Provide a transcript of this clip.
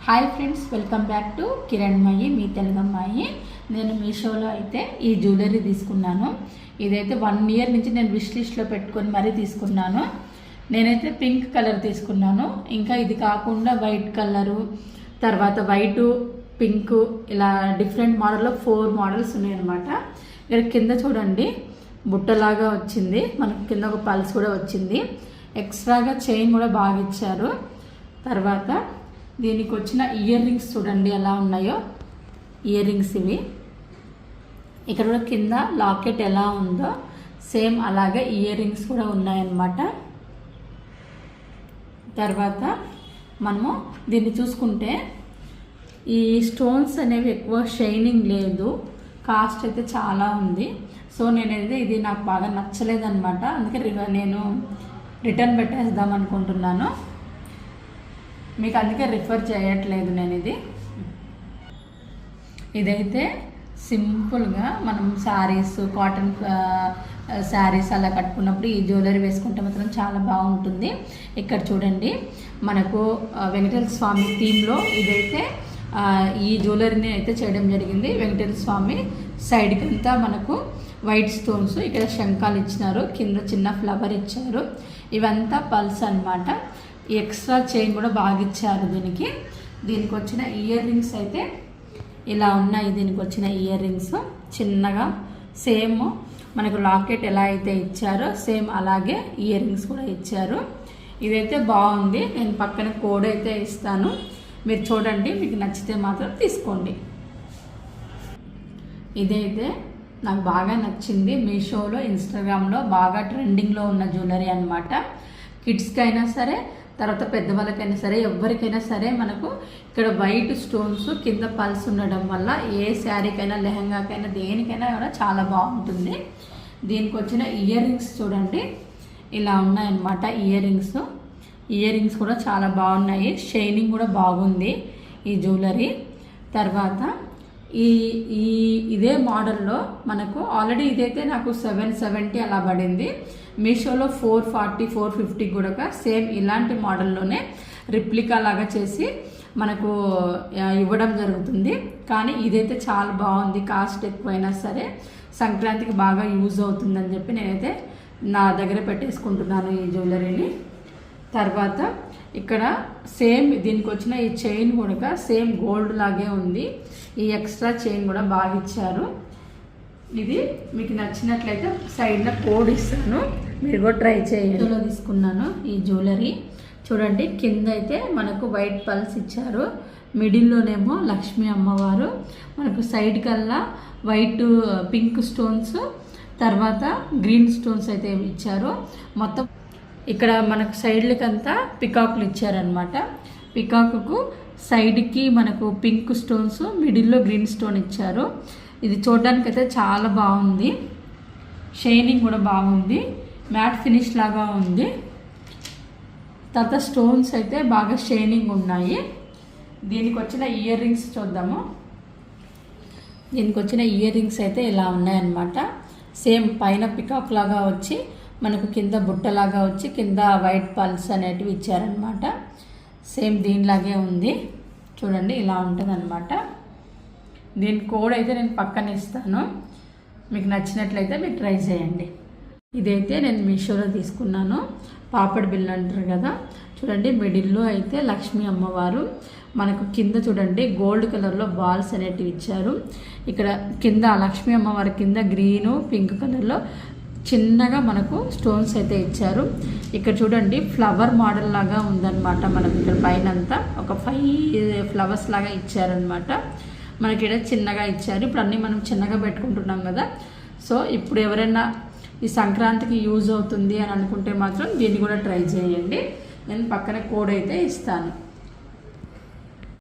Hi friends, welcome back to Kiranmayi మీ తెలుగమ్మాయి. నేను మీషోలో అయితే ఈ జ్యువెలరీ తీసుకున్నాను. ఇదైతే 1 ఇయర్ నుంచి నేను విష్ లిస్ట్లో పెట్టుకొని మరీ తీసుకున్నాను. నేనైతే పింక్ కలర్ తీసుకున్నాను. ఇంకా ఇది కాకుండా వైట్ కలరు, తర్వాత వైటు, పింక్, ఇలా డిఫరెంట్ మోడల్లో 4 మోడల్స్ ఉన్నాయన్నమాట. ఇక్కడ కింద చూడండి బుట్టలాగా వచ్చింది, మనకు కింద ఒక పల్స్ కూడా వచ్చింది. ఎక్స్ట్రాగా చైన్ కూడా బాగా ఇచ్చారు. తర్వాత దీనికి వచ్చిన ఇయర్ రింగ్స్ చూడండి ఎలా ఉన్నాయో. ఇయర్ రింగ్స్ ఇవి. ఇక్కడ కూడా కింద లాకెట్ ఎలా ఉందో సేమ్ అలాగే ఇయర్ రింగ్స్ కూడా ఉన్నాయన్నమాట. తర్వాత మనము దీన్ని చూసుకుంటే ఈ స్టోన్స్ అనేవి ఎక్కువ షైనింగ్ లేదు, కాస్ట్ అయితే చాలా ఉంది. సో నేనైతే ఇది నాకు బాగా నచ్చలేదన్నమాట. అందుకే నేను రిటర్న్ పెట్టేద్దాం అనుకుంటున్నాను. మీకు అందుకే రిఫర్ చేయట్లేదు నేను. ఇదైతే సింపుల్గా మనం శారీస్, కాటన్ శారీస్ అలా కట్టుకున్నప్పుడు ఈ జ్యువెలరీ వేసుకుంటే మాత్రం చాలా బాగుంటుంది. ఇక్కడ చూడండి మనకు వెంకటేశ్వర స్వామి థీమ్లో ఇదైతే ఈ జ్యువెలరీని అయితే చేయడం జరిగింది. వెంకటేశ్వర స్వామి సైడ్కి అంతా మనకు వైట్ స్టోన్స్, ఇక్కడ శంఖాలు ఇచ్చినారు, కింద చిన్న ఫ్లవర్ ఇచ్చారు. ఇవంతా పల్స్ అన్నమాట. ఈ ఎక్స్ట్రా చైన్ కూడా బాగా ఇచ్చారు దీనికి వచ్చిన ఇయర్ రింగ్స్ అయితే ఇలా ఉన్నాయి. దీనికి వచ్చిన ఇయర్ రింగ్స్ చిన్నగా సేమ్ మనకు లాకెట్ ఎలా అయితే ఇచ్చారో సేమ్ అలాగే ఇయర్ రింగ్స్ కూడా ఇచ్చారు. ఇదైతే బాగుంది. నేను పక్కన కోడ్ అయితే ఇస్తాను, మీరు చూడండి, మీకు నచ్చితే మాత్రం తీసుకోండి. ఇదైతే నాకు బాగా నచ్చింది. మీషోలో, ఇన్స్టాగ్రామ్లో బాగా ట్రెండింగ్లో ఉన్న జ్యువెలరీ అనమాట. కిడ్స్కి అయినా సరే, తర్వాత పెద్దవాళ్ళకైనా సరే, ఎవరికైనా సరే మనకు ఇక్కడ వైట్ స్టోన్స్ కింద పల్స్ ఉండడం వల్ల ఏ శారీకైనా, లెహంగాకైనా, దేనికైనా కూడా చాలా బాగుంటుంది. దీనికి వచ్చిన ఇయర్ రింగ్స్ చూడండి ఇలా ఉన్నాయన్నమాట. ఇయర్ రింగ్స్ కూడా చాలా బాగున్నాయి. షైనింగ్ కూడా బాగుంది ఈ జ్యువెలరీ. తర్వాత ఇదే మోడల్లో మనకు ఆల్రెడీ ఇదైతే నాకు 770 అలా పడింది. మీషోలో 440, 450 కూడా సేమ్ ఇలాంటి మోడల్లోనే రిప్లికా లాగా చేసి మనకు ఇవ్వడం జరుగుతుంది. కానీ ఇదైతే చాలా బాగుంది. కాస్ట్ ఎక్కువైనా సరే సంక్రాంతికి బాగా యూజ్ అవుతుందని చెప్పి నేనైతే నా దగ్గర పెట్టేసుకుంటున్నాను ఈ జ్యువెలరీని. తర్వాత ఇక్కడ సేమ్ దీనికి వచ్చిన ఈ చైన్ కూడా సేమ్ గోల్డ్ లాగే ఉంది. ఈ ఎక్స్ట్రా చైన్ కూడా బాగా ఇచ్చారు. ఇది మీకు నచ్చినట్లయితే సైడ్న కోడ్ ఇస్తాను, మీరు కూడా ట్రై చేయండి. తీసుకున్నాను ఈ జ్యువెలరీ చూడండి. కింద అయితే మనకు వైట్ పల్స్ ఇచ్చారు, మిడిల్లోనేమో లక్ష్మీ అమ్మవారు, మనకు సైడ్ కల్లా వైట్, పింక్ స్టోన్స్, తర్వాత గ్రీన్ స్టోన్స్ అయితే ఇచ్చారు. మొత్తం ఇక్కడ మనకు సైడ్లకంతా పికాకులు ఇచ్చారనమాట. పికాకు సైడ్కి మనకు పింక్ స్టోన్స్, మిడిల్లో గ్రీన్ స్టోన్ ఇచ్చారు. ఇది చూడడానికి అయితే చాలా బాగుంది. షైనింగ్ కూడా బాగుంది, మ్యాట్ ఫినిష్ లాగా ఉంది. తర్వాత స్టోన్స్ అయితే బాగా షైనింగ్ ఉన్నాయి. దీనికి వచ్చిన ఇయర్ రింగ్స్ చూద్దాము. దీనికి వచ్చిన ఇయర్ రింగ్స్ అయితే ఇలా ఉన్నాయన్నమాట. సేమ్ పైన పికాక్ లాగా వచ్చి మనకు కింద బుట్టలాగా వచ్చి కింద వైట్ పల్స్ అనేటివి ఇచ్చారనమాట. సేమ్ దీనిలాగే ఉంది చూడండి, ఇలా ఉంటుంది అనమాట. దీని కోడ్ అయితే నేను పక్కన ఇస్తాను, మీకు నచ్చినట్లయితే మీరు ట్రై చేయండి. ఇదైతే నేను మీషోలో తీసుకున్నాను. పాపడ్ బిల్ అంటారు కదా, చూడండి మిడిల్లో అయితే లక్ష్మీ అమ్మవారు, మనకు కింద చూడండి గోల్డ్ కలర్లో బాల్స్ అనేటివి ఇచ్చారు. ఇక్కడ కింద లక్ష్మీ అమ్మవారి కింద గ్రీను, పింక్ కలర్లో చిన్నగా మనకు స్టోన్స్ అయితే ఇచ్చారు. ఇక్కడ చూడండి ఫ్లవర్ మోడల్ లాగా ఉందన్నమాట. మనకు ఇక్కడ పైన అంతా ఒక 5 ఫ్లవర్స్ లాగా ఇచ్చారనమాట. మనకి ఇక్కడ చిన్నగా ఇచ్చారు. ఇప్పుడు అన్నీ మనం చిన్నగా పెట్టుకుంటున్నాం కదా. సో ఇప్పుడు ఎవరైనా ఈ సంక్రాంతికి యూజ్ అవుతుంది అని అనుకుంటే మాత్రం దీన్ని కూడా ట్రై చేయండి. నేను పక్కన కోడ్ అయితే ఇస్తాను.